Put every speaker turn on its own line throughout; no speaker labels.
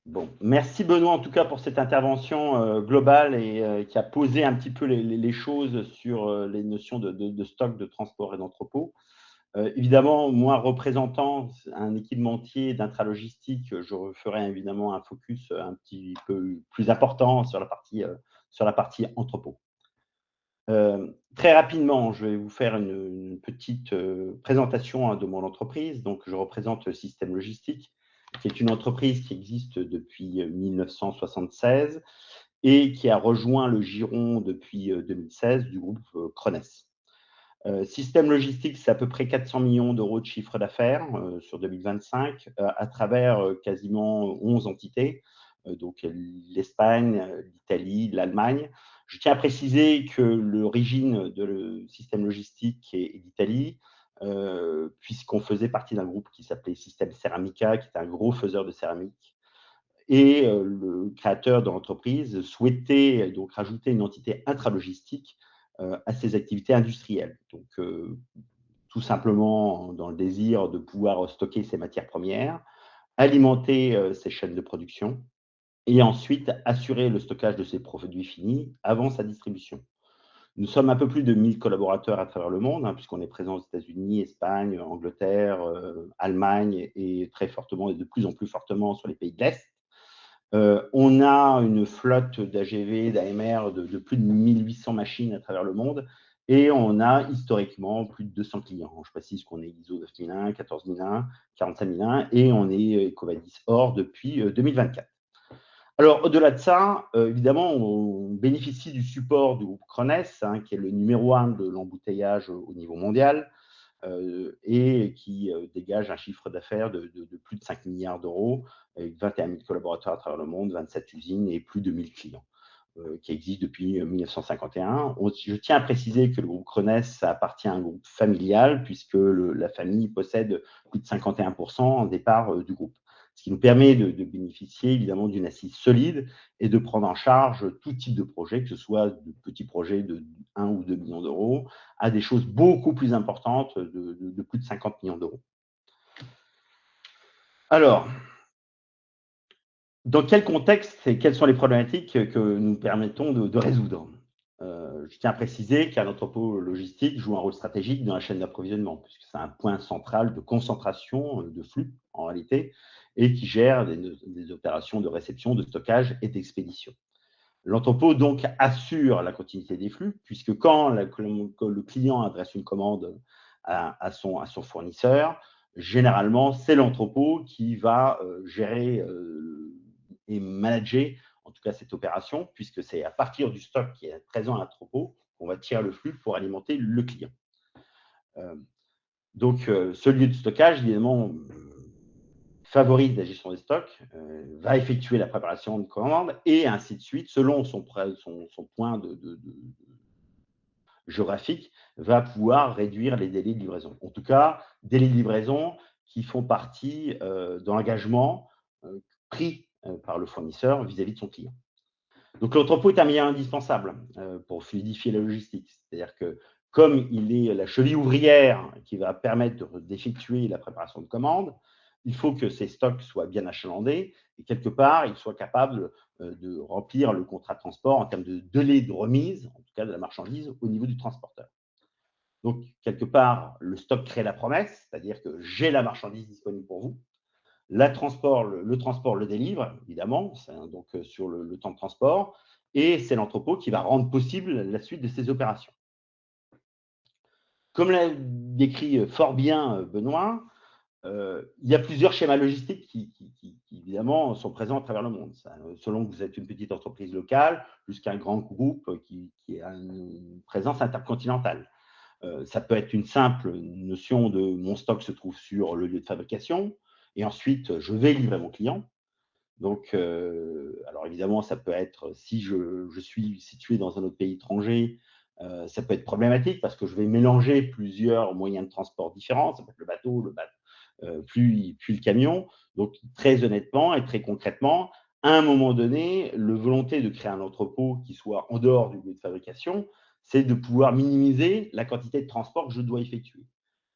Bon, merci Benoît en tout cas pour cette intervention globale et qui a posé un petit peu les choses sur les notions de stock, de transport et d'entrepôt. Évidemment, moi, représentant un équipementier d'intralogistique, je ferai évidemment un focus un petit peu plus important sur la partie entrepôt. Très rapidement, je vais vous faire une petite présentation de mon entreprise. Donc, je représente Système Logistique, qui est une entreprise qui existe depuis 1976 et qui a rejoint le giron depuis 2016 du groupe Crones. Système Logistique, c'est à peu près 400 millions d'euros de chiffre d'affaires sur 2025 à travers quasiment 11 entités, donc l'Espagne, l'Italie, l'Allemagne. Je tiens à préciser que l'origine de le système logistique est d'Italie, puisqu'on faisait partie d'un groupe qui s'appelait Système Ceramica, qui est un gros faiseur de céramique. Et le créateur de l'entreprise souhaitait donc rajouter une entité intralogistique à ses activités industrielles. Donc, tout simplement dans le désir de pouvoir stocker ses matières premières, alimenter ses chaînes de production et ensuite assurer le stockage de ses produits finis avant sa distribution. Nous sommes un peu plus de 1000 collaborateurs à travers le monde, hein, puisqu'on est présent aux États-Unis, Espagne, Angleterre, Allemagne et très fortement et de plus en plus fortement sur les pays de l'Est. On a une flotte d'AGV, d'AMR de plus de 1800 machines à travers le monde et on a historiquement plus de 200 clients. Je précise qu'on est ISO 9001, 14001, 45001 et on est EcoVadis Or depuis 2024. Alors, au-delà de ça, évidemment, on bénéficie du support du groupe Crones, hein, qui est le numéro un de l'embouteillage au niveau mondial et qui dégage un chiffre d'affaires de plus de 5 milliards d'euros, avec 21 000 collaborateurs à travers le monde, 27 usines et plus de 1000 clients qui existent depuis 1951. Je tiens à préciser que le groupe Crones appartient à un groupe familial, puisque la famille possède plus de 51% en départ du groupe. Ce qui nous permet de bénéficier évidemment d'une assise solide et de prendre en charge tout type de projet, que ce soit de petits projets de 1 ou 2 millions d'euros, à des choses beaucoup plus importantes de plus de 50 millions d'euros. Alors, dans quel contexte et quelles sont les problématiques que nous permettons de résoudre? Je tiens à préciser qu'un entrepôt logistique joue un rôle stratégique dans la chaîne d'approvisionnement, puisque c'est un point central de concentration de flux, en réalité, et qui gère des opérations de réception, de stockage et d'expédition. L'entrepôt, donc, assure la continuité des flux, puisque quand le client adresse une commande à son fournisseur, généralement, c'est l'entrepôt qui va gérer et manager, en tout cas, cette opération, puisque c'est à partir du stock qui est présent à l'entrepôt qu'on va tirer le flux pour alimenter le client. Donc, ce lieu de stockage, évidemment, favorise la gestion des stocks, va effectuer la préparation de commande et ainsi de suite, selon son point géographique, va pouvoir réduire les délais de livraison. En tout cas, délais de livraison qui font partie de l'engagement pris par le fournisseur vis-à-vis de son client. Donc l'entrepôt est un moyen indispensable pour fluidifier la logistique. C'est-à-dire que comme il est la cheville ouvrière qui va permettre d'effectuer la préparation de commandes, il faut que ces stocks soient bien achalandés et quelque part, ils soient capables de remplir le contrat de transport en termes de délai de remise, en tout cas de la marchandise, au niveau du transporteur. Donc, quelque part, le stock crée la promesse, c'est-à-dire que j'ai la marchandise disponible pour vous. Le transport le délivre, évidemment, donc sur le temps de transport, et c'est l'entrepôt qui va rendre possible la suite de ces opérations. Comme l'a décrit fort bien Benoît, il y a plusieurs schémas logistiques qui, évidemment, sont présents à travers le monde. Ça, selon que vous êtes une petite entreprise locale jusqu'à un grand groupe qui a une présence intercontinentale. Ça peut être une simple notion de mon stock se trouve sur le lieu de fabrication et ensuite je vais livrer mon client. Donc, alors évidemment, ça peut être, si je suis situé dans un autre pays étranger, ça peut être problématique parce que je vais mélanger plusieurs moyens de transport différents. Ça peut être le bateau, puis le camion. Donc, très honnêtement et très concrètement, à un moment donné, la volonté de créer un entrepôt qui soit en dehors du lieu de fabrication, c'est de pouvoir minimiser la quantité de transport que je dois effectuer.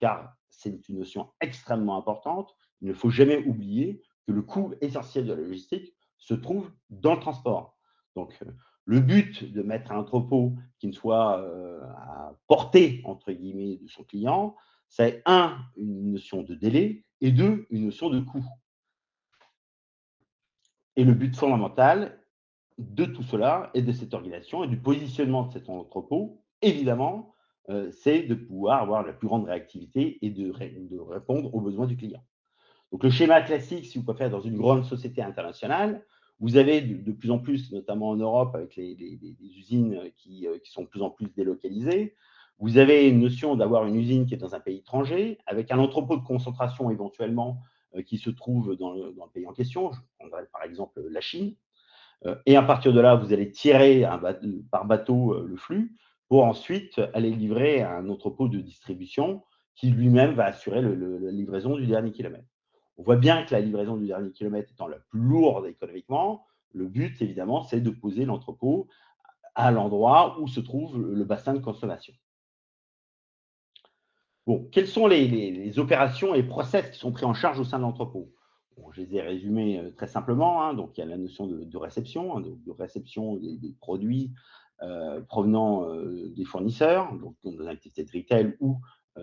Car c'est une notion extrêmement importante. Il ne faut jamais oublier que le coût essentiel de la logistique se trouve dans le transport. Donc, le but de mettre un entrepôt qui ne soit à portée, entre guillemets, de son client, c'est un, une notion de délai et deux, une notion de coût. Et le but fondamental de tout cela et de cette organisation et du positionnement de cet entrepôt, évidemment, c'est de pouvoir avoir la plus grande réactivité et de répondre aux besoins du client. Donc le schéma classique, si vous préférez, dans une grande société internationale, vous avez de plus en plus, notamment en Europe, avec les usines qui sont de plus en plus délocalisées, vous avez une notion d'avoir une usine qui est dans un pays étranger, avec un entrepôt de concentration éventuellement qui se trouve dans le pays en question. Je prendrai par exemple la Chine. Et à partir de là, vous allez tirer par bateau le flux pour ensuite aller livrer à un entrepôt de distribution qui lui-même va assurer la livraison du dernier kilomètre. On voit bien que la livraison du dernier kilomètre étant la plus lourde économiquement, le but, évidemment, c'est de poser l'entrepôt à l'endroit où se trouve le bassin de consommation. Bon, quelles sont les opérations et process qui sont pris en charge au sein de l'entrepôt? Bon, je les ai résumés très simplement, hein. Donc, il y a la notion de réception, hein, de réception des produits provenant des fournisseurs, donc dans une activité de retail ou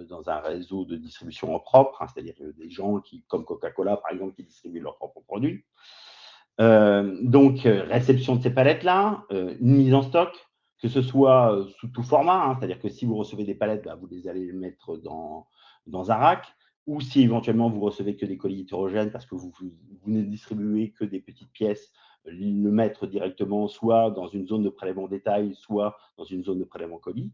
dans un réseau de distribution en propre, hein, c'est-à-dire des gens qui, comme Coca-Cola par exemple, qui distribuent leurs propres produits. Donc, réception de ces palettes-là, une mise en stock, que ce soit sous tout format, hein, c'est-à-dire que si vous recevez des palettes, bah, vous les allez les mettre dans un rack, ou si éventuellement vous recevez que des colis hétérogènes parce que vous ne distribuez que des petites pièces, le mettre directement soit dans une zone de prélèvement détail, soit dans une zone de prélèvement colis.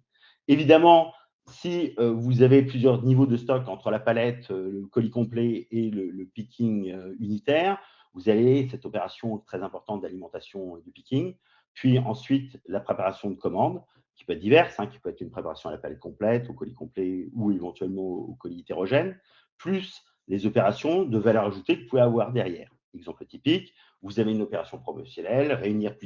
Évidemment, si vous avez plusieurs niveaux de stock entre la palette, le colis complet et le picking unitaire, vous avez cette opération très importante d'alimentation du picking, puis ensuite la préparation de commandes, qui peut être diverse, hein, qui peut être une préparation à la palette complète, au colis complet ou éventuellement au colis hétérogène, plus les opérations de valeur ajoutée que vous pouvez avoir derrière. Exemple typique, vous avez une opération promotionnelle, réunir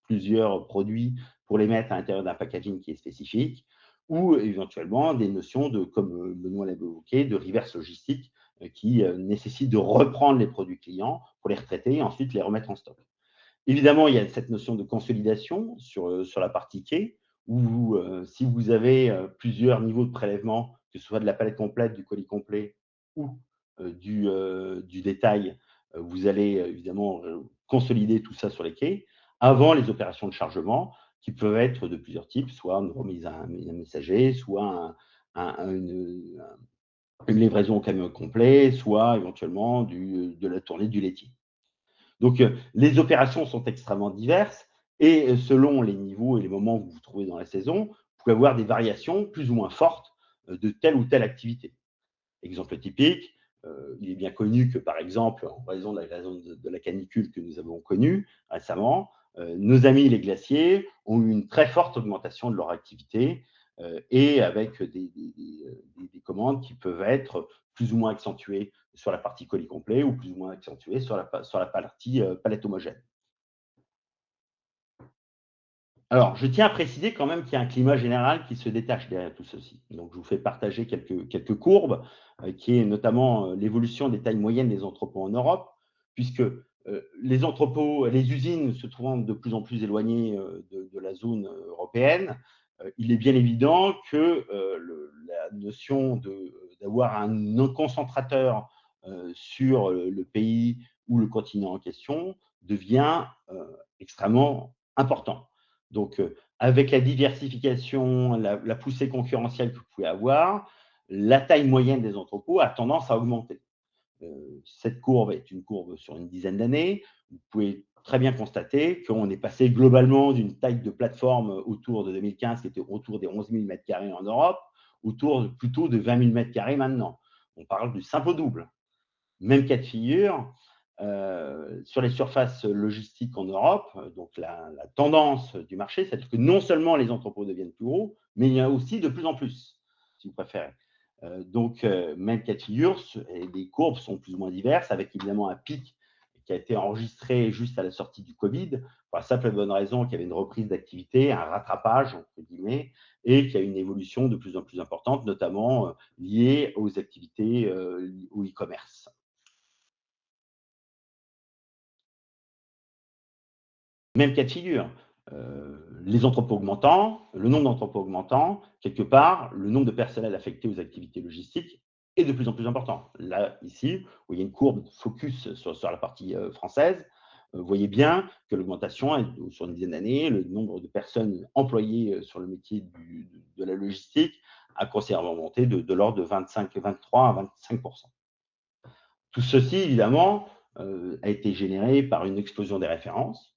plusieurs produits pour les mettre à l'intérieur d'un packaging qui est spécifique, ou éventuellement des notions de, comme Benoît l'avait évoqué, de reverse logistique qui nécessite de reprendre les produits clients pour les retraiter et ensuite les remettre en stock. Évidemment, il y a cette notion de consolidation sur la partie quai, où si vous avez plusieurs niveaux de prélèvement, que ce soit de la palette complète, du colis complet ou du détail, vous allez évidemment consolider tout ça sur les quais avant les opérations de chargement qui peuvent être de plusieurs types, soit une remise à un messager, soit une livraison au camion complet, soit éventuellement de la tournée du laitier. Donc, les opérations sont extrêmement diverses et selon les niveaux et les moments où vous vous trouvez dans la saison, vous pouvez avoir des variations plus ou moins fortes de telle ou telle activité. Exemple typique, il est bien connu que, par exemple, en raison de la canicule que nous avons connue récemment, nos amis les glaciers ont eu une très forte augmentation de leur activité et avec des commandes qui peuvent être plus ou moins accentuées sur la partie colis complet ou plus ou moins accentuées sur la partie palette homogène. Alors, je tiens à préciser quand même qu'il y a un climat général qui se détache derrière tout ceci. Donc, je vous fais partager quelques courbes, qui est notamment l'évolution des tailles moyennes des entrepôts en Europe, puisque les entrepôts, les usines se trouvant de plus en plus éloignées de la zone européenne, il est bien évident que la notion d'avoir un concentrateur sur le pays ou le continent en question devient extrêmement important. Donc, avec la diversification, la poussée concurrentielle que vous pouvez avoir, la taille moyenne des entrepôts a tendance à augmenter. Cette courbe est une courbe sur une dizaine d'années. Vous pouvez très bien constater qu'on est passé globalement d'une taille de plateforme autour de 2015 qui était autour des 11 000 mètres carrés en Europe, plutôt de 20 000 mètres carrés maintenant. On parle du simple au double. Même cas de figure sur les surfaces logistiques en Europe, donc la tendance du marché, c'est-à-dire que non seulement les entrepôts deviennent plus gros, mais il y a aussi de plus en plus, si vous préférez. Donc, même cas de figure, et les courbes sont plus ou moins diverses, avec évidemment un pic qui a été enregistré juste à la sortie du Covid, pour la simple et bonne raison qu'il y avait une reprise d'activité, un rattrapage, entre guillemets, et qu'il y a une évolution de plus en plus importante, notamment liée aux activités au e-commerce. Même cas de figure, les entrepôts augmentant, le nombre d'entrepôts augmentant, quelque part, le nombre de personnel affecté aux activités logistiques est de plus en plus important. Là, ici, vous voyez une courbe focus sur la partie française. Vous voyez bien que l'augmentation est sur une dizaine d'années, le nombre de personnes employées sur le métier de la logistique a considérablement augmenté de l'ordre de 23 à 25%. Tout ceci, évidemment, a été généré par une explosion des références,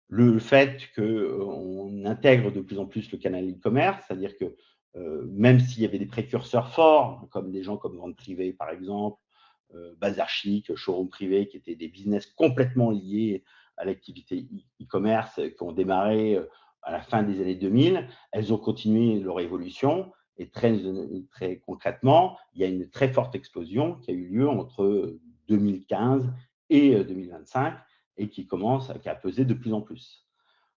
le fait qu'on intègre de plus en plus le canal e-commerce, c'est-à-dire que même s'il y avait des précurseurs forts, comme des gens comme Vente Privée par exemple, Bazar Chic, Showroom Privé, qui étaient des business complètement liés à l'activité e-commerce, qui ont démarré à la fin des années 2000, elles ont continué leur évolution et très concrètement, il y a une très forte explosion qui a eu lieu entre 2015 et 2025 et qui a pesé de plus en plus.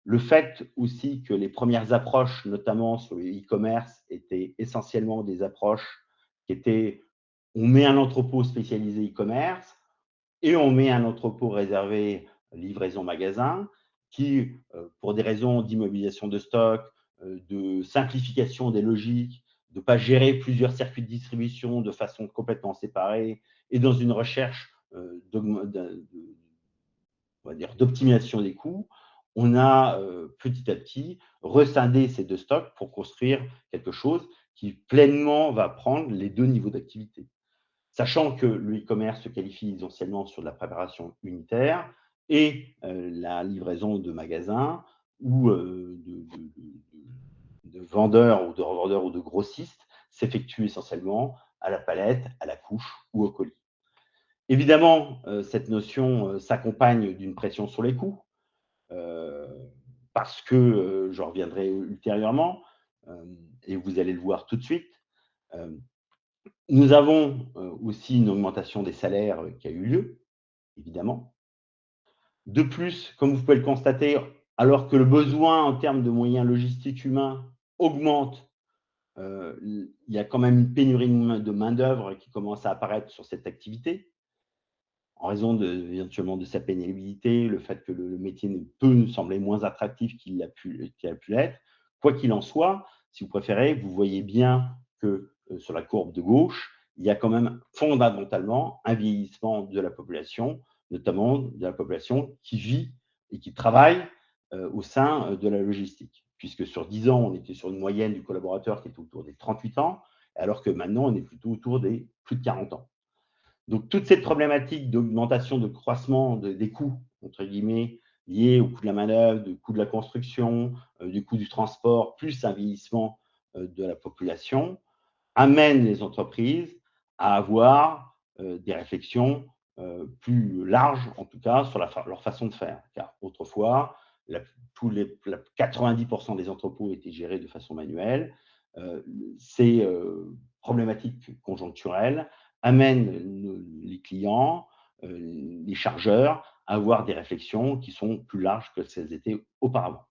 Le fait aussi que les premières approches, notamment sur le e-commerce, étaient essentiellement des approches qui étaient on met un entrepôt spécialisé e-commerce et on met un entrepôt réservé livraison magasin qui, pour des raisons d'immobilisation de stock, de simplification des logiques, de ne pas gérer plusieurs circuits de distribution de façon complètement séparée et dans une recherche on va dire, d'optimisation des coûts, on a petit à petit rescindé ces deux stocks pour construire quelque chose qui pleinement va prendre les deux niveaux d'activité. Sachant que le e-commerce se qualifie essentiellement sur de la préparation unitaire et la livraison de magasins ou de vendeurs ou de revendeurs ou de grossistes s'effectue essentiellement à la palette, à la couche ou au colis. Évidemment, cette notion s'accompagne d'une pression sur les coûts, parce que, j'en reviendrai ultérieurement, et vous allez le voir tout de suite. Nous avons aussi une augmentation des salaires qui a eu lieu, évidemment. De plus, comme vous pouvez le constater, alors que le besoin en termes de moyens logistiques humains augmente, il y a quand même une pénurie de main-d'œuvre qui commence à apparaître sur cette activité en raison éventuellement de sa pénibilité, le fait que le métier peut nous sembler moins attractif qu'il a pu l'être. Quoi qu'il en soit, si vous préférez, vous voyez bien que sur la courbe de gauche, il y a quand même fondamentalement un vieillissement de la population, notamment de la population qui vit et qui travaille au sein de la logistique. Puisque sur 10 ans, on était sur une moyenne du collaborateur qui était autour des 38 ans, alors que maintenant, on est plutôt autour des plus de 40 ans. Donc, toute cette problématique d'augmentation, de croissement des coûts, entre guillemets, liés au coût de la manœuvre, du coût de la construction, du coût du transport, plus un vieillissement de la population, amène les entreprises à avoir des réflexions plus larges, en tout cas, sur leur façon de faire. Car autrefois, 90% des entrepôts étaient gérés de façon manuelle. Ces problématiques conjoncturelles amènent les clients, les chargeurs, à avoir des réflexions qui sont plus larges que celles étaient auparavant.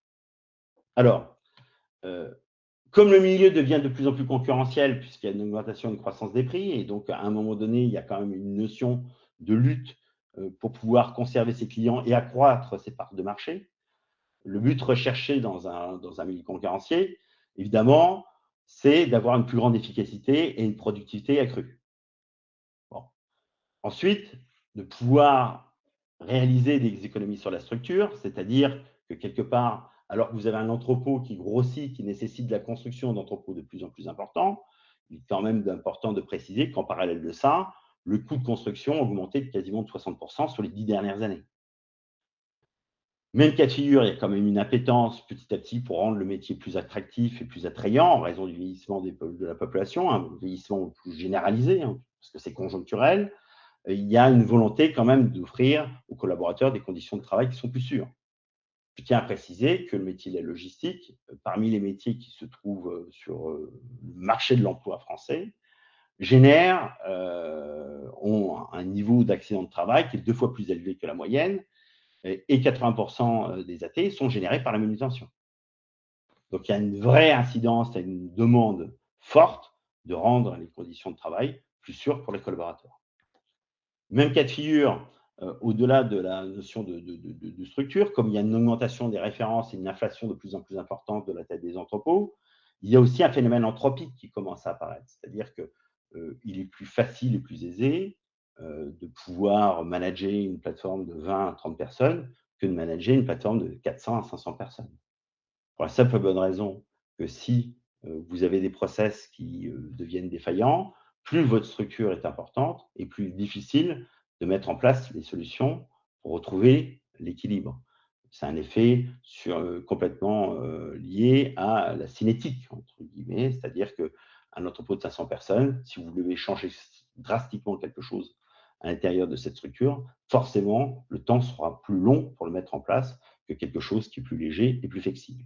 Alors, comme le milieu devient de plus en plus concurrentiel, puisqu'il y a une augmentation, une croissance des prix, et donc à un moment donné, il y a quand même une notion de lutte pour pouvoir conserver ses clients et accroître ses parts de marché. Le but recherché dans un milieu concurrentiel, évidemment, c'est d'avoir une plus grande efficacité et une productivité accrue. Bon. Ensuite, de pouvoir réaliser des économies sur la structure, c'est-à-dire que quelque part, alors que vous avez un entrepôt qui grossit, qui nécessite de la construction d'entrepôts de plus en plus importants, il est quand même important de préciser qu'en parallèle de ça, le coût de construction a augmenté de quasiment de 60% sur les 10 dernières années. Même cas de figure, il y a quand même une appétence petit à petit pour rendre le métier plus attractif et plus attrayant en raison du vieillissement de la population, un vieillissement plus généralisé, parce que c'est conjoncturel. Il y a une volonté quand même d'offrir aux collaborateurs des conditions de travail qui sont plus sûres. Je tiens à préciser que le métier de la logistique, parmi les métiers qui se trouvent sur le marché de l'emploi français, ont un niveau d'accident de travail qui est 2 fois plus élevé que la moyenne et 80% des AT sont générés par la manutention. Donc, il y a une vraie incidence, une demande forte de rendre les conditions de travail plus sûres pour les collaborateurs. Même cas de figure au-delà de la notion de structure, comme il y a une augmentation des références et une inflation de plus en plus importante de la taille des entrepôts, il y a aussi un phénomène anthropique qui commence à apparaître. C'est-à-dire qu'il est plus facile et plus aisé de pouvoir manager une plateforme de 20 à 30 personnes que de manager une plateforme de 400 à 500 personnes. Pour la simple bonne raison que si vous avez des process qui deviennent défaillants, plus votre structure est importante et plus difficile de mettre en place les solutions pour retrouver l'équilibre. C'est un effet complètement lié à la cinétique, entre guillemets, c'est-à-dire qu'un entrepôt de 500 personnes, si vous devez changer drastiquement quelque chose à l'intérieur de cette structure, forcément, le temps sera plus long pour le mettre en place que quelque chose qui est plus léger et plus flexible.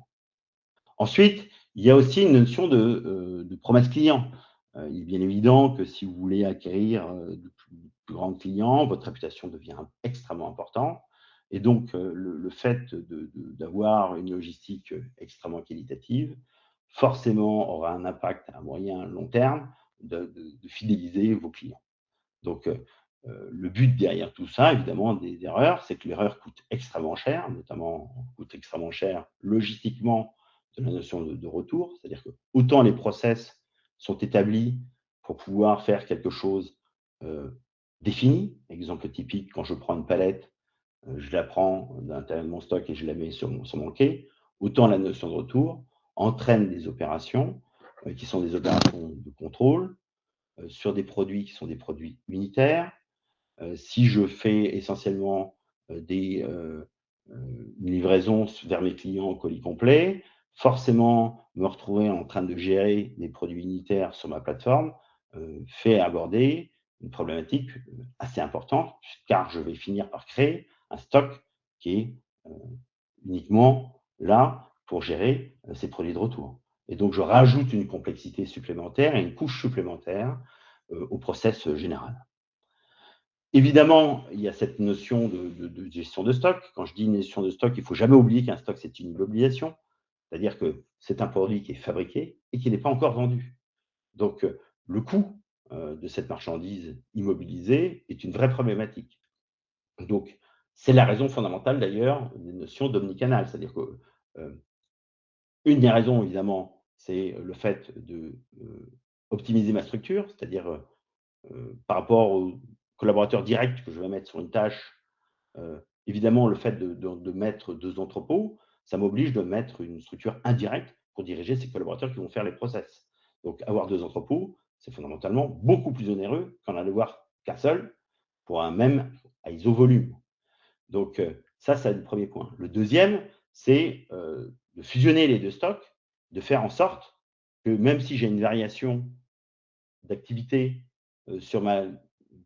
Ensuite, il y a aussi une notion de promesse client. Il est bien évident que si vous voulez acquérir de plus grands clients, votre réputation devient extrêmement importante. Et donc, le fait d'avoir une logistique extrêmement qualitative, forcément aura un impact à moyen et long terme de fidéliser vos clients. Donc, le but derrière tout ça, évidemment, des erreurs, c'est que l'erreur coûte extrêmement cher, notamment coûte extrêmement cher logistiquement de la notion de retour. C'est-à-dire que autant les process sont établis pour pouvoir faire quelque chose défini. Exemple typique, quand je prends une palette, je la prends de l'intérieur de mon stock et je la mets sur mon quai. Autant la notion de retour entraîne des opérations qui sont des opérations de contrôle sur des produits qui sont des produits unitaires. Si je fais essentiellement une livraison vers mes clients au colis complet, forcément, me retrouver en train de gérer des produits unitaires sur ma plateforme fait aborder une problématique assez importante, car je vais finir par créer un stock qui est uniquement là pour gérer ces produits de retour. Et donc, je rajoute une complexité supplémentaire et une couche supplémentaire au process général. Évidemment, il y a cette notion de gestion de stock. Quand je dis une gestion de stock, il ne faut jamais oublier qu'un stock, c'est une immobilisation. C'est-à-dire que c'est un produit qui est fabriqué et qui n'est pas encore vendu. Donc, le coût de cette marchandise immobilisée est une vraie problématique. Donc, c'est la raison fondamentale d'ailleurs des notions d'omnicanal. C'est-à-dire que une des raisons, évidemment, c'est le fait de optimiser ma structure, c'est-à-dire par rapport aux collaborateurs directs que je vais mettre sur une tâche. Évidemment, le fait de mettre 2 entrepôts, ça m'oblige de mettre une structure indirecte pour diriger ces collaborateurs qui vont faire les process. Donc, avoir 2 entrepôts, c'est fondamentalement beaucoup plus onéreux qu'en avoir qu'un seul pour un même à iso-volume. Donc, ça, c'est le premier point. Le deuxième, c'est de fusionner les 2 stocks, de faire en sorte que même si j'ai une variation d'activité sur ma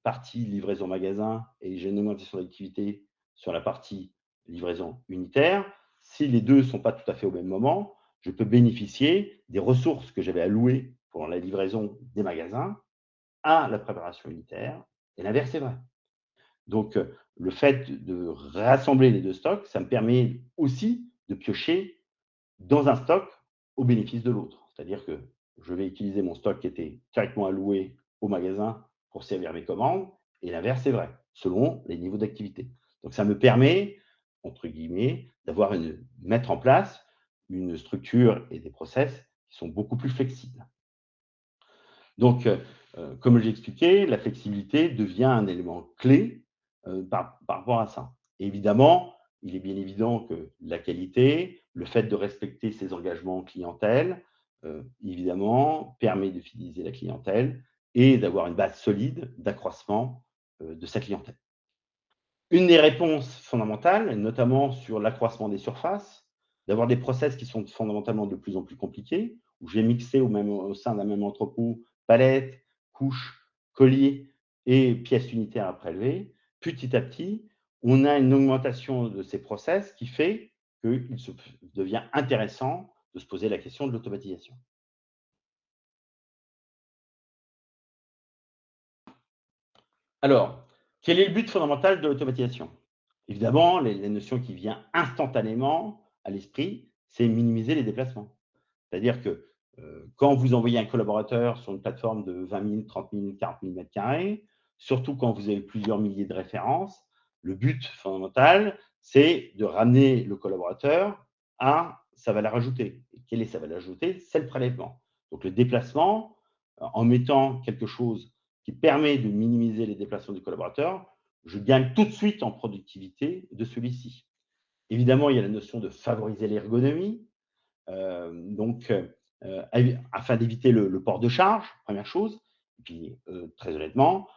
partie livraison magasin et j'ai une augmentation d'activité sur la partie livraison unitaire, si les deux ne sont pas tout à fait au même moment, je peux bénéficier des ressources que j'avais allouées pour la livraison des magasins à la préparation unitaire, et l'inverse est vrai. Donc, le fait de rassembler les deux stocks, ça me permet aussi de piocher dans un stock au bénéfice de l'autre. C'est-à-dire que je vais utiliser mon stock qui était directement alloué au magasin pour servir mes commandes, et l'inverse est vrai, selon les niveaux d'activité. Donc, ça me permet, entre guillemets, mettre en place une structure et des process qui sont beaucoup plus flexibles. Donc, comme j'ai expliqué, la flexibilité devient un élément clé par rapport à ça. Et évidemment, il est bien évident que la qualité, le fait de respecter ses engagements clientèle, évidemment, permet de fidéliser la clientèle et d'avoir une base solide d'accroissement de sa clientèle. Une des réponses fondamentales, notamment sur l'accroissement des surfaces, d'avoir des process qui sont fondamentalement de plus en plus compliqués, où je vais mixer au sein d'un même entrepôt palettes, couches, colis et pièces unitaires à prélever. Petit à petit, on a une augmentation de ces process qui fait qu'il devient intéressant de se poser la question de l'automatisation. Alors, quel est le but fondamental de l'automatisation? Évidemment, la notion qui vient instantanément à l'esprit, c'est minimiser les déplacements. C'est-à-dire que quand vous envoyez un collaborateur sur une plateforme de 20 000, 30 000, 40 000 mètres carrés, surtout quand vous avez plusieurs milliers de références, Le but fondamental, c'est de ramener le collaborateur à sa valeur ajoutée. Et quelle est sa valeur ajoutée? C'est le prélèvement. Donc le déplacement, en mettant quelque chose qui permet de minimiser les déplacements du collaborateur, je gagne tout de suite en productivité de celui-ci. Évidemment, il y a la notion de favoriser l'ergonomie, donc afin d'éviter le port de charge, première chose. Et puis, très honnêtement,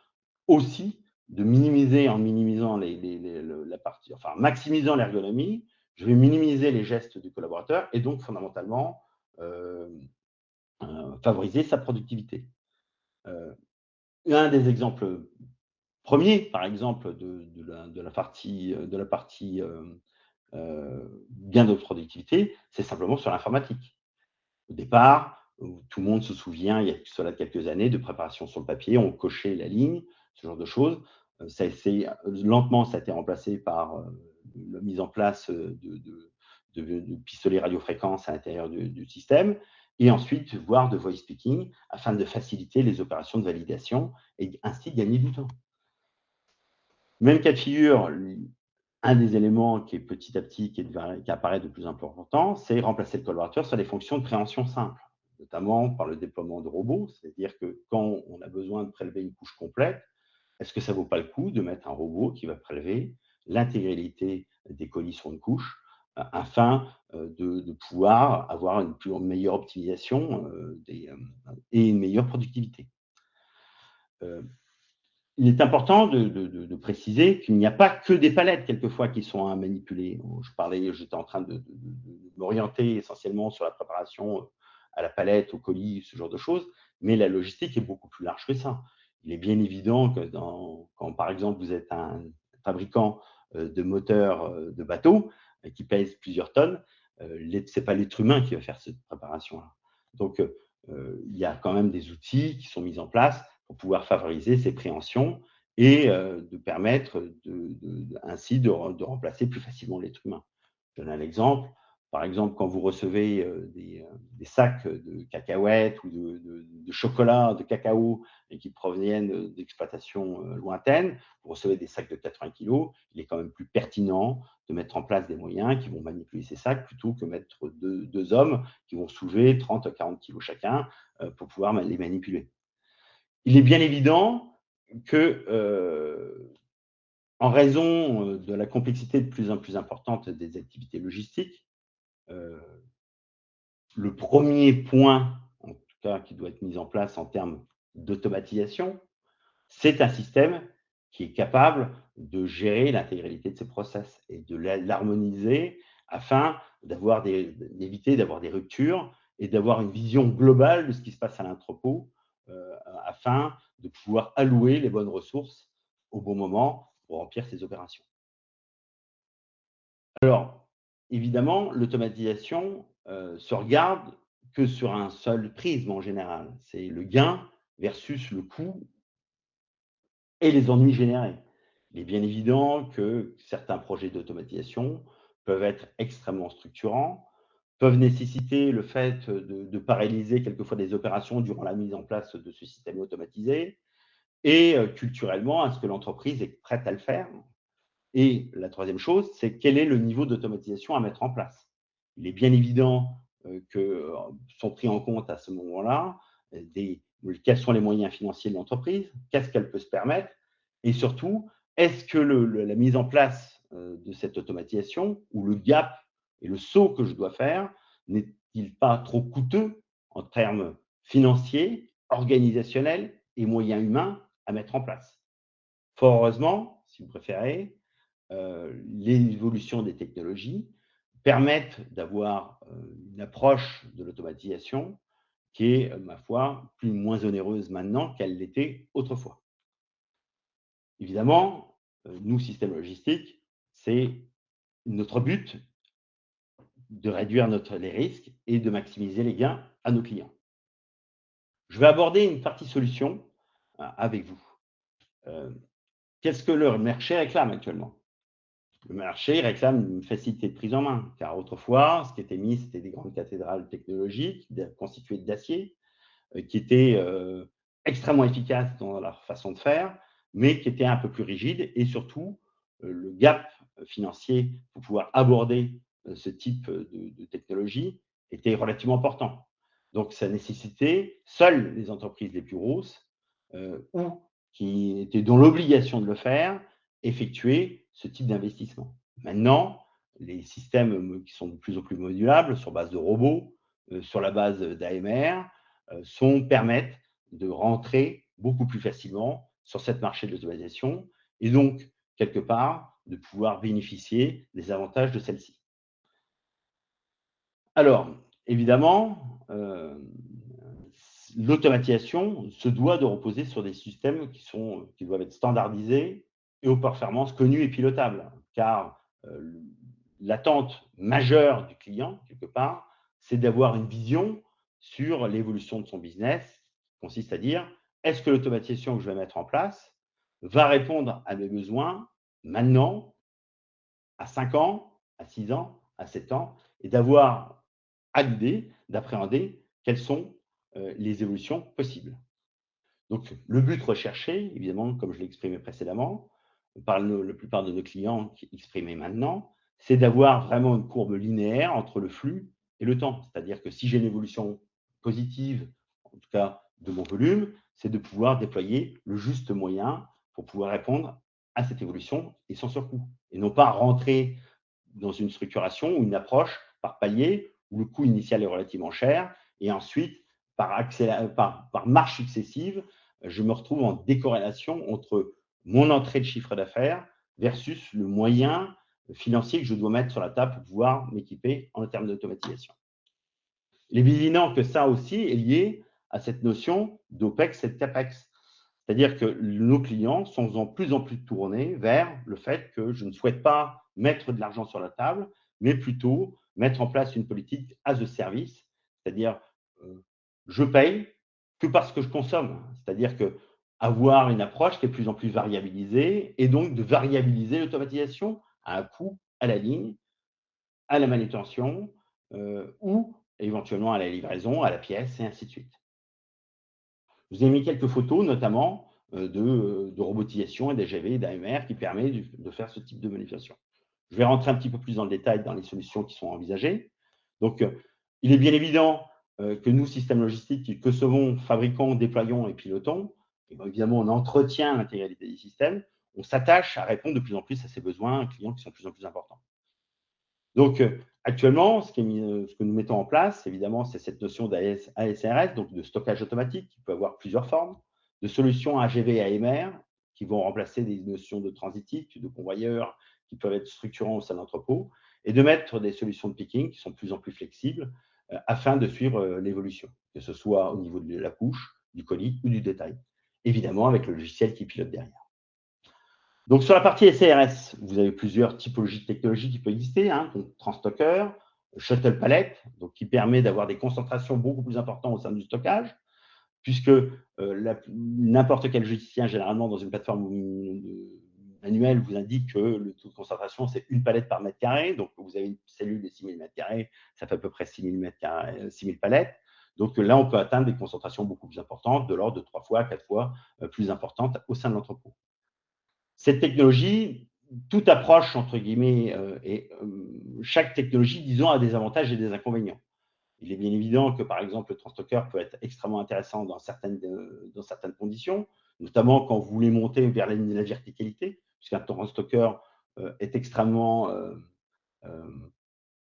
aussi de minimiser en minimisant la partie, enfin maximisant l'ergonomie, je vais minimiser les gestes du collaborateur et donc fondamentalement euh, favoriser sa productivité. Un des exemples premiers, par exemple, de la partie gain de productivité, c'est simplement sur l'informatique. Au départ, tout le monde se souvient, il y a cela quelques années, de préparation sur le papier, on cochait la ligne, ce genre de choses. Lentement, ça a été remplacé par la mise en place de pistolets radiofréquences à l'intérieur du système, et ensuite, voire de voice speaking, afin de faciliter les opérations de validation et ainsi gagner du temps. Même cas de figure, un des éléments qui est petit à petit, qui apparaît de plus en plus important, c'est remplacer le collaborateur sur des fonctions de préhension simples, notamment par le déploiement de robots. C'est-à-dire que quand on a besoin de prélever une couche complète, est-ce que ça ne vaut pas le coup de mettre un robot qui va prélever l'intégralité des colis sur une couche afin de pouvoir avoir une meilleure optimisation et une meilleure productivité. Il est important de préciser qu'il n'y a pas que des palettes quelquefois qui sont à manipuler. J'étais en train de m'orienter essentiellement sur la préparation à la palette, au colis, ce genre de choses, mais la logistique est beaucoup plus large que ça. Il est bien évident que quand par exemple vous êtes un fabricant de moteurs de bateau qui pèse plusieurs tonnes, ce n'est pas l'être humain qui va faire cette préparation-là. Donc il y a quand même des outils qui sont mis en place pour pouvoir favoriser ces préhensions et de permettre ainsi de remplacer plus facilement l'être humain. Je donne un exemple. Par exemple, quand vous recevez des sacs de cacahuètes ou de chocolat, de cacao, et qui proviennent d'exploitations lointaines, vous recevez des sacs de 80 kg, il est quand même plus pertinent de mettre en place des moyens qui vont manipuler ces sacs plutôt que mettre deux hommes qui vont soulever 30 à 40 kg chacun pour pouvoir les manipuler. Il est bien évident que, en raison de la complexité de plus en plus importante des activités logistiques, le premier point, en tout cas, qui doit être mis en place en termes d'automatisation, c'est un système qui est capable de gérer l'intégralité de ces process et de l'harmoniser afin d'éviter d'avoir des ruptures et d'avoir une vision globale de ce qui se passe à l'entrepôt afin de pouvoir allouer les bonnes ressources au bon moment pour remplir ces opérations. Alors, évidemment, l'automatisation se regarde que sur un seul prisme en général. C'est le gain versus le coût et les ennuis générés. Il est bien évident que certains projets d'automatisation peuvent être extrêmement structurants, peuvent nécessiter le fait de paralyser quelquefois des opérations durant la mise en place de ce système automatisé, et culturellement, est-ce que l'entreprise est prête à le faire? Et la troisième chose, c'est quel est le niveau d'automatisation à mettre en place? Il est bien évident que sont pris en compte à ce moment-là quels sont les moyens financiers de l'entreprise, qu'est-ce qu'elle peut se permettre, et surtout, est-ce que la mise en place de cette automatisation ou le gap et le saut que je dois faire n'est-il pas trop coûteux en termes financiers, organisationnels et moyens humains à mettre en place? Fort heureusement, si vous préférez, l'évolution des technologies permettent d'avoir une approche de l'automatisation qui est, ma foi, moins onéreuse maintenant qu'elle l'était autrefois. Évidemment, nous, système logistique, c'est notre but de réduire les risques et de maximiser les gains à nos clients. Je vais aborder une partie solution avec vous. Qu'est-ce que le marché réclame actuellement? Le marché réclame une facilité de prise en main, car autrefois, ce qui était mis, c'était des grandes cathédrales technologiques constituées d'acier, qui étaient extrêmement efficaces dans leur façon de faire, mais qui étaient un peu plus rigides et surtout le gap financier pour pouvoir aborder ce type de technologie était relativement important. Donc, ça nécessitait, seules les entreprises les plus grosses ou qui étaient dans l'obligation de le faire, effectuer ce type d'investissement. Maintenant, les systèmes qui sont de plus en plus modulables, sur base de robots, sur la base d'AMR, permettent de rentrer beaucoup plus facilement sur cette marché de l'automatisation et donc, quelque part, de pouvoir bénéficier des avantages de celle-ci. Alors, évidemment, l'automatisation se doit de reposer sur des systèmes qui doivent être standardisés et aux performances connues et pilotables, car l'attente majeure du client, quelque part, c'est d'avoir une vision sur l'évolution de son business, qui consiste à dire, est-ce que l'automatisation que je vais mettre en place va répondre à mes besoins maintenant, à 5 ans, à 6 ans, à 7 ans, et d'avoir à l'idée d'appréhender quelles sont les évolutions possibles. Donc, le but recherché, évidemment, comme je l'ai exprimé précédemment, par la plupart de nos clients qui exprimé maintenant, c'est d'avoir vraiment une courbe linéaire entre le flux et le temps. C'est-à-dire que si j'ai une évolution positive, en tout cas de mon volume, c'est de pouvoir déployer le juste moyen pour pouvoir répondre à cette évolution et sans surcoût. Et non pas rentrer dans une structuration ou une approche par palier où le coût initial est relativement cher et ensuite, par marche successive, je me retrouve en décorrélation entre mon entrée de chiffre d'affaires versus le moyen financier que je dois mettre sur la table pour pouvoir m'équiper en termes d'automatisation. Il est évident que ça aussi est lié à cette notion d'OPEX et de CAPEX. C'est-à-dire que nos clients sont de plus en plus tournés vers le fait que je ne souhaite pas mettre de l'argent sur la table, mais plutôt mettre en place une politique as a service, c'est-à-dire je paye que parce que je consomme. C'est-à-dire que avoir une approche qui est de plus en plus variabilisée et donc de variabiliser l'automatisation à un coût à la ligne, à la manutention ou éventuellement à la livraison, à la pièce et ainsi de suite. Je vous ai mis quelques photos, notamment de robotisation et d'AGV et d'AMR qui permet de faire ce type de manipulation. Je vais rentrer un petit peu plus dans le détail dans les solutions qui sont envisagées. Donc, il est bien évident que nous, systèmes logistiques, qui concevons, fabriquons, déployons et pilotons, et bien évidemment, on entretient l'intégralité des systèmes, on s'attache à répondre de plus en plus à ces besoins clients qui sont de plus en plus importants. Donc, actuellement, ce que nous mettons en place, évidemment, c'est cette notion d'ASRS, donc de stockage automatique, qui peut avoir plusieurs formes, de solutions AGV et AMR, qui vont remplacer des notions de transitique, de convoyeurs, qui peuvent être structurants au sein d'entrepôts, et de mettre des solutions de picking qui sont de plus en plus flexibles afin de suivre l'évolution, que ce soit au niveau de la couche, du colis ou du détail. Évidemment, avec le logiciel qui pilote derrière. Donc, sur la partie SRS, vous avez plusieurs typologies de technologies qui peuvent exister, donc Transstocker, Shuttle Pallet, donc qui permet d'avoir des concentrations beaucoup plus importantes au sein du stockage, puisque n'importe quel logicien, généralement dans une plateforme manuelle, vous indique que le taux de concentration, c'est une palette par mètre carré. Donc, vous avez une cellule de 6000 mètres carrés, ça fait à peu près 6000 palettes. Donc là, on peut atteindre des concentrations beaucoup plus importantes, de l'ordre de 3 fois, 4 fois plus importantes au sein de l'entrepôt. Cette technologie, toute approche, entre guillemets, et chaque technologie, disons, a des avantages et des inconvénients. Il est bien évident que, par exemple, le Transstocker peut être extrêmement intéressant dans certaines conditions, notamment quand vous voulez monter vers la verticalité, puisqu'un Transstocker est extrêmement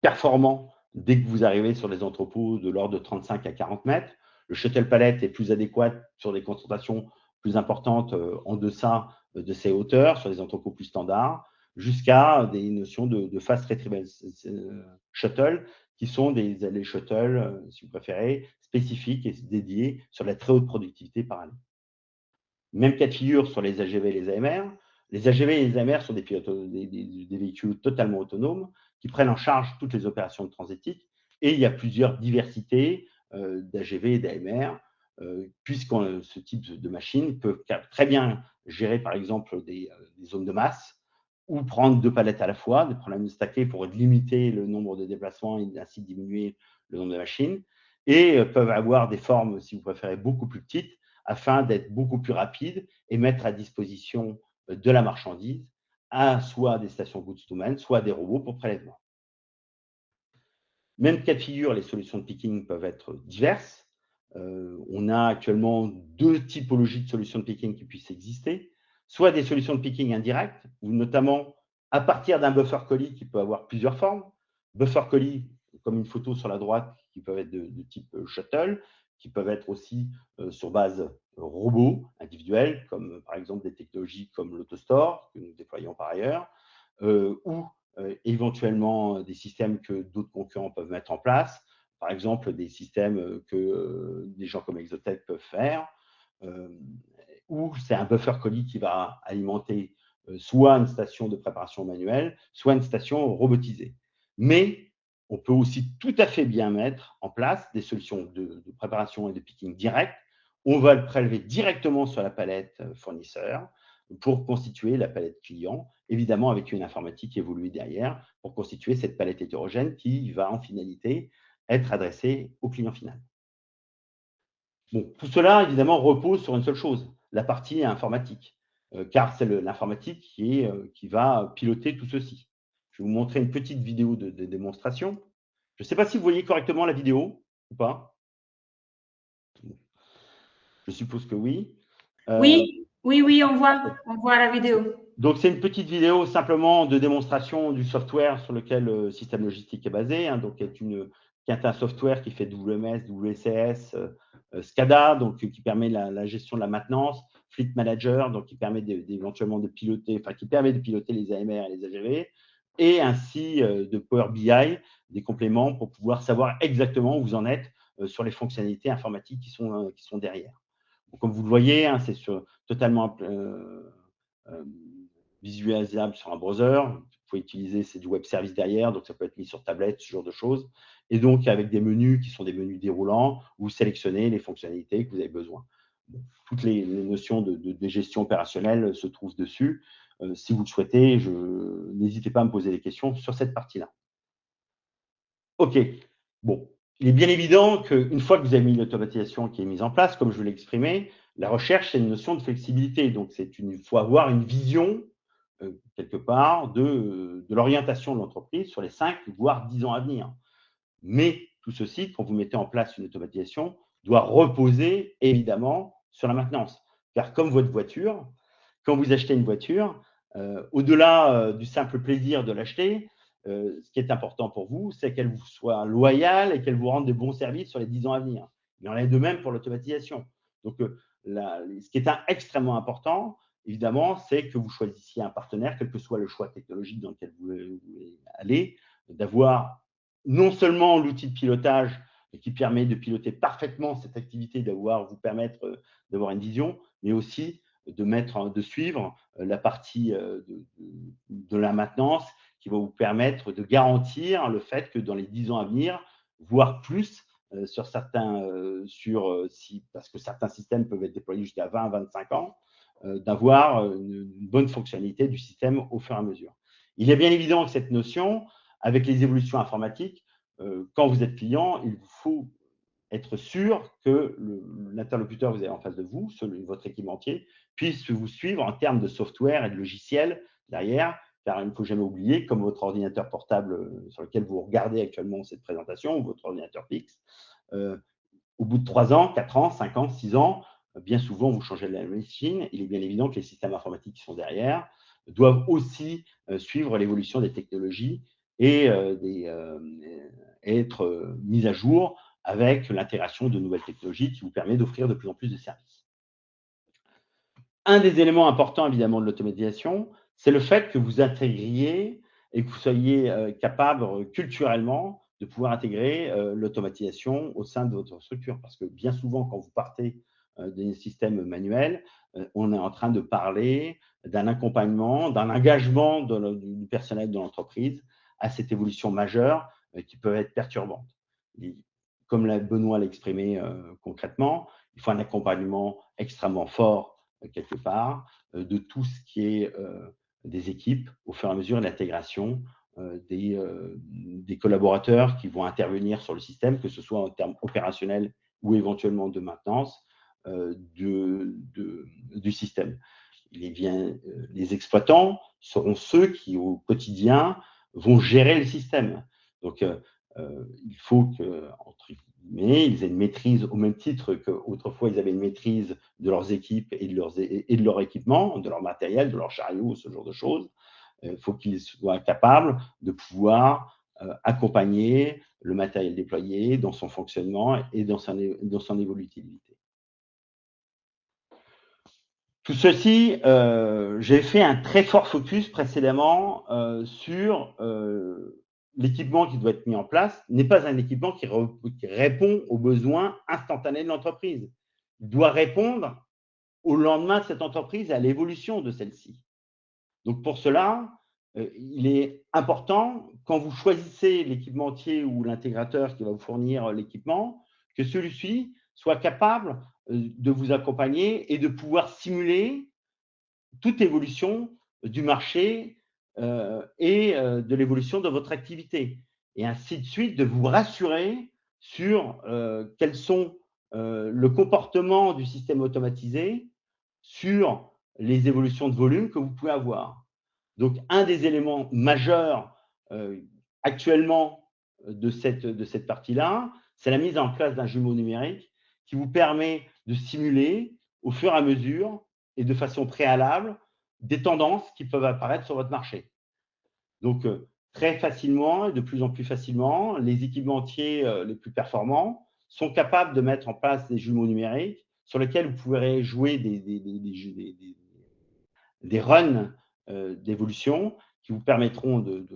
performant dès que vous arrivez sur les entrepôts de l'ordre de 35 à 40 mètres. Le Shuttle Pallet est plus adéquat sur des concentrations plus importantes en deçà de ces hauteurs, sur des entrepôts plus standards, jusqu'à des notions de fast retrieval shuttle, qui sont des allées shuttle, si vous préférez, spécifiques et dédiés sur la très haute productivité par année. Même cas de figure sur les AGV et les AMR. Les AGV et les AMR sont des véhicules totalement autonomes qui prennent en charge toutes les opérations de transitique et il y a plusieurs diversités d'AGV et d'AMR puisque ce type de machine peut très bien gérer par exemple des zones de masse ou prendre 2 palettes à la fois, des problèmes stackés pour limiter le nombre de déplacements et ainsi diminuer le nombre de machines et peuvent avoir des formes, si vous préférez, beaucoup plus petites afin d'être beaucoup plus rapide et mettre à disposition de la marchandise à soit des stations goods to man, soit des robots pour prélèvement. Même cas de figure, les solutions de picking peuvent être diverses. On a actuellement 2 typologies de solutions de picking qui puissent exister. Soit des solutions de picking indirectes, ou notamment à partir d'un buffer collie qui peut avoir plusieurs formes. Buffer collie, comme une photo sur la droite, qui peuvent être de type shuttle, qui peuvent être aussi sur base robot individuel, comme par exemple des technologies comme l'AutoStore, que nous déployons par ailleurs, ou éventuellement des systèmes que d'autres concurrents peuvent mettre en place, par exemple des systèmes que des gens comme Exotech peuvent faire, où c'est un buffer collie qui va alimenter soit une station de préparation manuelle, soit une station robotisée. Mais on peut aussi tout à fait bien mettre en place des solutions de préparation et de picking direct. On va le prélever directement sur la palette fournisseur pour constituer la palette client, évidemment avec une informatique évoluée derrière pour constituer cette palette hétérogène qui va en finalité être adressée au client final. Bon, tout cela, évidemment, repose sur une seule chose, la partie informatique, car c'est l'informatique qui va piloter tout ceci. Je vais vous montrer une petite vidéo de démonstration. Je ne sais pas si vous voyez correctement la vidéo ou pas. Je suppose que oui.
Oui, on voit la vidéo.
Donc, c'est une petite vidéo simplement de démonstration du software sur lequel le système logistique est basé. Donc, qui est un software qui fait WMS, WCS, SCADA, donc qui permet la gestion de la maintenance, Fleet Manager, donc qui permet éventuellement de piloter, enfin qui permet de piloter les AMR et les AGV, et ainsi de Power BI, des compléments pour pouvoir savoir exactement où vous en êtes sur les fonctionnalités informatiques qui sont derrière. Donc, comme vous le voyez, c'est totalement visualisable sur un browser. Vous pouvez utiliser, c'est du web service derrière, donc ça peut être mis sur tablette, ce genre de choses. Et donc, avec des menus qui sont des menus déroulants, vous sélectionnez les fonctionnalités que vous avez besoin. Bon, toutes les notions de gestion opérationnelle se trouvent dessus. Si vous le souhaitez, n'hésitez pas à me poser des questions sur cette partie-là. OK. Bon, il est bien évident qu'une fois que vous avez mis l'automatisation qui est mise en place, comme je l'ai exprimé, la recherche, c'est une notion de flexibilité. Donc, il faut avoir une vision, quelque part, de l'orientation de l'entreprise sur les 5, voire 10 ans à venir. Mais tout ceci, quand vous mettez en place une automatisation, doit reposer évidemment sur la maintenance. Car comme votre voiture, quand vous achetez une voiture, au-delà du simple plaisir de l'acheter, ce qui est important pour vous, c'est qu'elle vous soit loyale et qu'elle vous rende de bons services sur les 10 ans à venir. Il en est de même pour l'automatisation. Donc, ce qui est extrêmement important, évidemment, c'est que vous choisissiez un partenaire, quel que soit le choix technologique dans lequel vous voulez aller, d'avoir non seulement l'outil de pilotage qui permet de piloter parfaitement cette activité, vous permettre d'avoir une vision, mais aussi de suivre la partie de la maintenance qui va vous permettre de garantir le fait que dans les 10 ans à venir, voire plus, parce que certains systèmes peuvent être déployés jusqu'à 20 à 25 ans, d'avoir une bonne fonctionnalité du système au fur et à mesure. Il est bien évident que cette notion, avec les évolutions informatiques, quand vous êtes client, il vous faut être sûr que l'interlocuteur que vous avez en face de vous, votre équipementier, puisse vous suivre en termes de software et de logiciel derrière, car il ne faut jamais oublier, comme votre ordinateur portable sur lequel vous regardez actuellement cette présentation, ou votre ordinateur fixe, au bout de 3 ans, 4 ans, 5 ans, 6 ans, bien souvent, vous changez de la machine. Il est bien évident que les systèmes informatiques qui sont derrière doivent aussi suivre l'évolution des technologies et être mis à jour avec l'intégration de nouvelles technologies qui vous permet d'offrir de plus en plus de services. Un des éléments importants, évidemment, de l'automatisation, c'est le fait que vous intégriez et que vous soyez capable culturellement de pouvoir intégrer l'automatisation au sein de votre structure. Parce que bien souvent, quand vous partez des systèmes manuels, on est en train de parler d'un accompagnement, d'un engagement du personnel de l'entreprise à cette évolution majeure qui peut être perturbante. Comme Benoît l'a exprimé concrètement, il faut un accompagnement extrêmement fort quelque part de tout ce qui est des équipes au fur et à mesure de l'intégration des collaborateurs qui vont intervenir sur le système, que ce soit en termes opérationnels ou éventuellement de maintenance du système. les exploitants seront ceux qui, au quotidien, vont gérer le système. Donc, il faut que, entre guillemets, ils aient une maîtrise au même titre qu'autrefois, ils avaient une maîtrise de leurs équipes et de leur équipement, de leur matériel, de leur chariot, ce genre de choses. Il faut qu'ils soient capables de pouvoir accompagner le matériel déployé dans son fonctionnement et dans son évolutivité. Tout ceci, j'ai fait un très fort focus précédemment sur l'équipement qui doit être mis en place n'est pas un équipement qui répond aux besoins instantanés de l'entreprise. Il doit répondre au lendemain de cette entreprise et à l'évolution de celle-ci. Donc pour cela, il est important, quand vous choisissez l'équipementier ou l'intégrateur qui va vous fournir l'équipement, que celui-ci soit capable de vous accompagner et de pouvoir simuler toute évolution du marché et de l'évolution de votre activité. Et ainsi de suite, de vous rassurer sur quels sont le comportement du système automatisé sur les évolutions de volume que vous pouvez avoir. Donc, un des éléments majeurs actuellement de cette partie-là, c'est la mise en place d'un jumeau numérique qui vous permet de simuler au fur et à mesure et de façon préalable des tendances qui peuvent apparaître sur votre marché. Donc, très facilement et de plus en plus facilement, les équipementiers les plus performants sont capables de mettre en place des jumeaux numériques sur lesquels vous pourrez jouer des runs d'évolution qui vous permettront de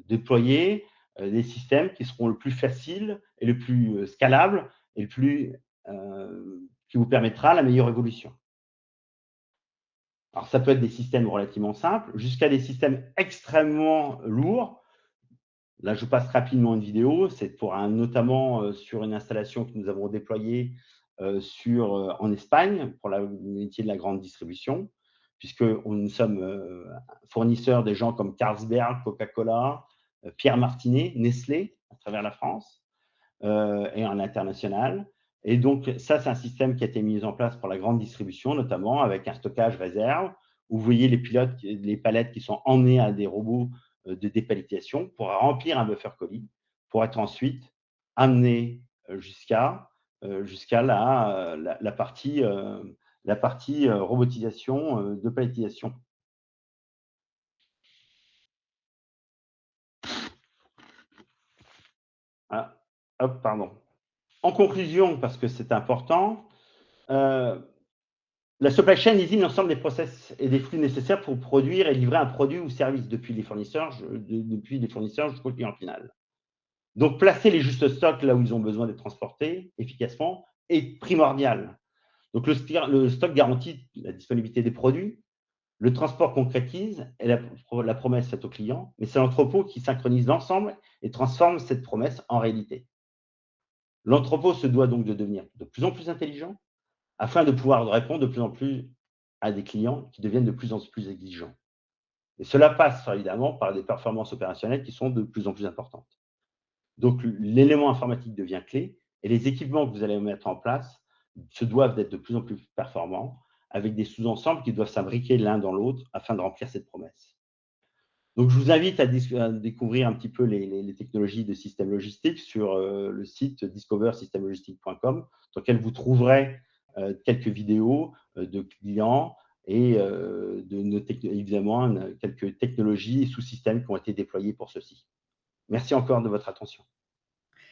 déployer des systèmes qui seront le plus faciles et le plus scalables et qui vous permettra la meilleure évolution. Alors, ça peut être des systèmes relativement simples jusqu'à des systèmes extrêmement lourds. Là, je passe rapidement une vidéo. C'est notamment sur une installation que nous avons déployée en Espagne pour le métier de la grande distribution, puisque nous sommes fournisseurs des gens comme Carlsberg, Coca-Cola, Pierre Martinet, Nestlé à travers la France et en international. Et donc, ça, c'est un système qui a été mis en place pour la grande distribution, notamment avec un stockage réserve, où vous voyez les palettes qui sont emmenées à des robots de dépalettisation pour remplir un buffer colis, pour être ensuite amené jusqu'à la partie robotisation de palettisation. Ah, hop, pardon. En conclusion, parce que c'est important, la supply chain désigne l'ensemble des process et des flux nécessaires pour produire et livrer un produit ou service depuis les fournisseurs jusqu'au client final. Donc, placer les justes stocks là où ils ont besoin d'être transportés efficacement est primordial. Donc, le stock garantit la disponibilité des produits, le transport concrétise et la promesse faite au client, mais c'est l'entrepôt qui synchronise l'ensemble et transforme cette promesse en réalité. L'entrepôt se doit donc de devenir de plus en plus intelligent afin de pouvoir répondre de plus en plus à des clients qui deviennent de plus en plus exigeants. Et cela passe évidemment par des performances opérationnelles qui sont de plus en plus importantes. Donc, l'élément informatique devient clé et les équipements que vous allez mettre en place se doivent d'être de plus en plus performants avec des sous-ensembles qui doivent s'imbriquer l'un dans l'autre afin de remplir cette promesse. Donc, je vous invite à découvrir un petit peu les technologies de système logistique sur le site discoversystemlogistique.com, dans lequel vous trouverez quelques vidéos de clients et évidemment quelques technologies et sous-systèmes qui ont été déployés pour ceci. Merci encore de votre attention.